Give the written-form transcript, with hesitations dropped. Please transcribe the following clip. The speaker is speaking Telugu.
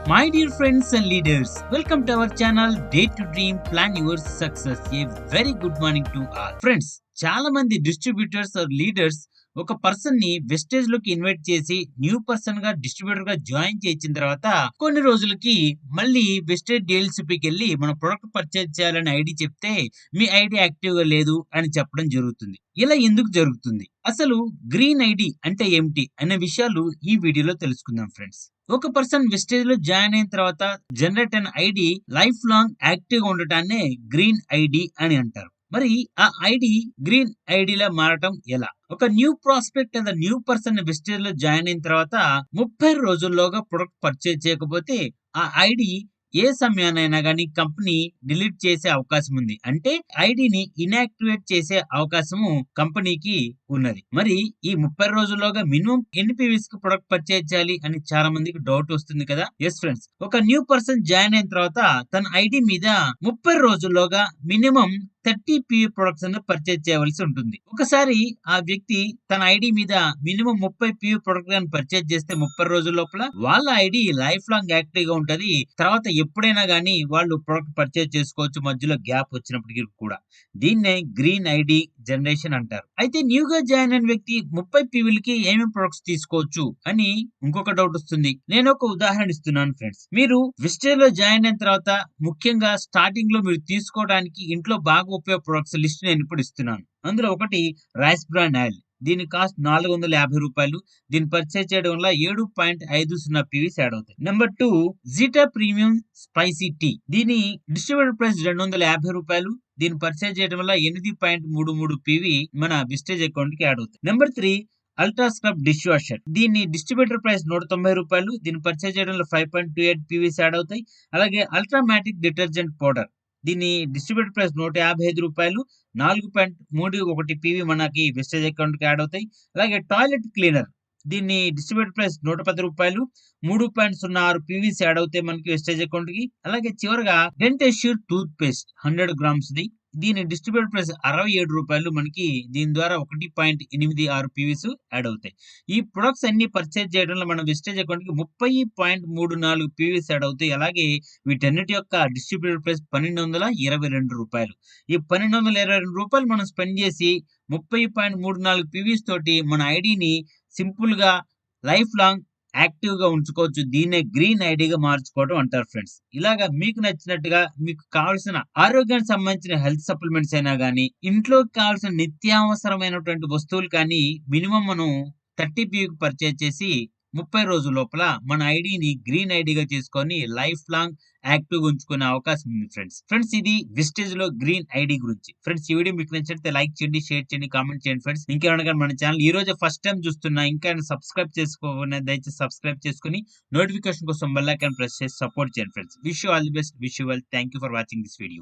My dear friends and leaders, welcome to our channel Day to Dream Plan Your Success. A very good morning to all. Friends, చాలా మంది డిస్ట్రిబ్యూటర్స్ ఆర్ లీడర్స్ ఒక పర్సన్ ని వెస్టేజ్ లోకి ఇన్వైట్ చేసి న్యూ పర్సన్ గా డిస్ట్రిబ్యూటర్ గా జాయిన్ చేయించిన తర్వాత కొన్ని రోజులకి మళ్ళీ వెస్టేజ్ డీఎల్సీపీకి వెళ్ళి మన ప్రొడక్ట్ పర్చేజ్ చేయాలని ఐడి చెప్తే మీ ఐడి యాక్టివ్ గా లేదు అని చెప్పడం జరుగుతుంది. ఇలా ఎందుకు జరుగుతుంది? అసలు గ్రీన్ ఐడి అంటే ఏమిటి అనే విషయాలు ఈ వీడియోలో తెలుసుకుందాం ఫ్రెండ్స్. ఒక పర్సన్ వెస్టేజ్ లో జాయిన్ అయిన తర్వాత జనరేట్ అయిన ఐడి లైఫ్ లాంగ్ యాక్టివ్ గా ఉండటాన్నే గ్రీన్ ఐడి అని అంటారు. మరి ఆ ఐడి గ్రీన్ ఐడిలా మారటం ఎలా? ఒక న్యూ ప్రాస్పెక్ట్ లేదా న్యూ పర్సన్ వెస్టేజ్ లో జాయిన్ అయిన తర్వాత 30 రోజుల్లోగా ప్రొడక్ట్ పర్చేజ్ చేయకపోతే ఆ ఐడి ఏ సమయానైనా గానీ కంపెనీ డిలీట్ చేసే అవకాశం ఉంది. అంటే ఐడిని ఇన్యాక్టివేట్ చేసే అవకాశము కంపెనీకి ఉన్నది. మరి ఈ 30 రోజుల్లోగా మినిమం ఎన్ని పీవీస్ కి ప్రొడక్ట్ పర్చేజ్ చేయాలి అని చాలా మందికి డౌట్ వస్తుంది కదా. ఎస్ ఫ్రెండ్స్, ఒక న్యూ పర్సన్ జాయిన్ అయిన తర్వాత తన ఐడి మీద 30 రోజుల్లోగా మినిమం 30 పీవీ ప్రొడక్ట్స్ అನ್ನು పర్చేజ్ చేయవలసి ఉంటుంది. ఒకసారి ఆ వ్యక్తి తన ఐడి మీద మినిమం 30 పీవీ ప్రొడక్ట్ లను పర్చేజ్ చేస్తే 30 రోజుల లోపల వాళ్ళ ఐడి లైఫ్ లాంగ్ యాక్టివ్ గా ఉంటది. తర్వాత ఎప్పుడైనా గానీ వాళ్ళు ప్రొడక్ట్ పర్చేజ్ చేసుకోవచ్చు, మధ్యలో గ్యాప్ వచ్చినప్పటికీ కూడా. దీన్నే గ్రీన్ ఐడి జనరేషన్ అంటారు. అయితే న్యూగా జాయిన్ అయిన వ్యక్తి 30 పీవీలకి ఏమేమి ప్రొడక్ట్స్ తీసుకోవచ్చు అని ఇంకొక డౌట్ వస్తుంది. నేను ఒక ఉదాహరణ ఇస్తున్నాను ఫ్రెండ్స్. మీరు విస్టేజ్ లో జాయిన్ అయిన తర్వాత ముఖ్యంగా స్టార్టింగ్ లో మీరు తీసుకోవడానికి ఇంట్లో బాగా ఉపయోగ ప్రొడక్ట్స్ లిస్ట్ నేను ఇప్పుడు ఇస్తున్నాను. అందులో ఒకటి రైస్ బ్రాన్ ఆయిల్. దీని కాస్ట్ 450 రూపాయలు. దీన్ని పర్చేజ్ చేయడం వల్ల 7.50 పీవీస్ యాడ్ అవుతాయి. Number 2 Zeta premium spicy tea. దీని డిస్ట్రిబ్యూటర్ ప్రైస్ 250 రూపాయలు. దీన్ని పర్చేజ్ చేయడం వల్ల 8.33 పీవీ మన విస్టేజ్ అకౌంట్ కి యాడ్ అవుతాయి. Number 3 ultra scrub dishwasher. దీని డిస్ట్రిబ్యూటర్ ప్రైస్ 190 రూపాయలు. దీన్ని పర్చేజ్ చేయడంలో 5.28 పీవీస్ యాడ్ అవుతాయి. అలాగే అల్ట్రా మ్యాటిక్ డిటర్జెంట్ పౌడర్. దీని డిస్ట్రిబ్యూటర్ ప్రైస్ 155 రూపాయలు. 4.31 పీవీ మనకి వెస్టేజ్ అకౌంట్ కి యాడ్ అవుతాయి. అలాగే టాయిలెట్ క్లీనర్. దీన్ని డిస్ట్రిబ్యూటర్ ప్రైస్ 110 రూపాయలు. 3.06 పీవీస్ యాడ్ అవుతాయి మనకి వెస్టేజ్ అకౌంట్ కి. అలాగే చివరగా డెంటెష్యూర్ టూత్ పేస్ట్ 100 గ్రామ్స్ ది. దీని డిస్ట్రిబ్యూటర్ ప్రైస్ 67 రూపాయలు. మనకి దీని ద్వారా 1.86 పీవీస్ యాడ్ అవుతాయి. ఈ ప్రొడక్ట్స్ అన్ని పర్చేజ్ చేయడంలో మన వెస్టేజ్ అకౌంట్ కి 30.34 పీవీస్ యాడ్ అవుతాయి. అలాగే వీటన్నిటి యొక్క డిస్ట్రిబ్యూటర్ ప్రైస్ 1222 రూపాయలు. ఈ 1222 రూపాయలు మనం స్పెండ్ చేసి 30.34 పీవీస్ తోటి మన ఐడిని సింపుల్ గా లైఫ్ లాంగ్ యాక్టివ్ గా ఉంచుకోవచ్చు. దీన్నే గ్రీన్ ఐడిగా మార్చుకోవడం అంటారు ఫ్రెండ్స్. ఇలాగా మీకు నచ్చినట్టుగా మీకు కావాల్సిన ఆరోగ్యానికి సంబంధించిన హెల్త్ సప్లిమెంట్స్ అయినా గానీ, ఇంట్లోకి కావాల్సిన నిత్యావసరమైనటువంటి వస్తువులు కానీ మినిమం మనం 30 పీవీకి పర్చేజ్ చేసి 30 రోజుల లోపల మన ఐడిని గ్రీన్ ఐడిగా చేసుకొని లైఫ్ లాంగ్ యాక్టివ్ ఉంచుకునే అవకాశం ఉంది ఫ్రెండ్స్. ఫ్రెండ్స్, ఇది విస్టేజ్ లో గ్రీన్ ఐడి గురించి. ఫ్రెండ్స్, ఈ వీడియో మీకు నచ్చితే లైక్ చేయండి, షేర్ చేయండి, కామెంట్ చేయండి ఫ్రెండ్స్. ఇంకేమన్నా మన ఛానల్ ఈ రోజు ఫస్ట్ టైం చూస్తున్నా ఇంకా సబ్స్క్రైబ్ చేసుకోకుండా దయచేసి సబ్స్క్రైబ్ చేసుకుని నోటిఫికేషన్ కోసం బెల్ ఐకాన్ ప్రెస్ చేసి సపోర్ట్ చేయండి friends. Wish you all the best. Wish you well. Thank you for watching this video.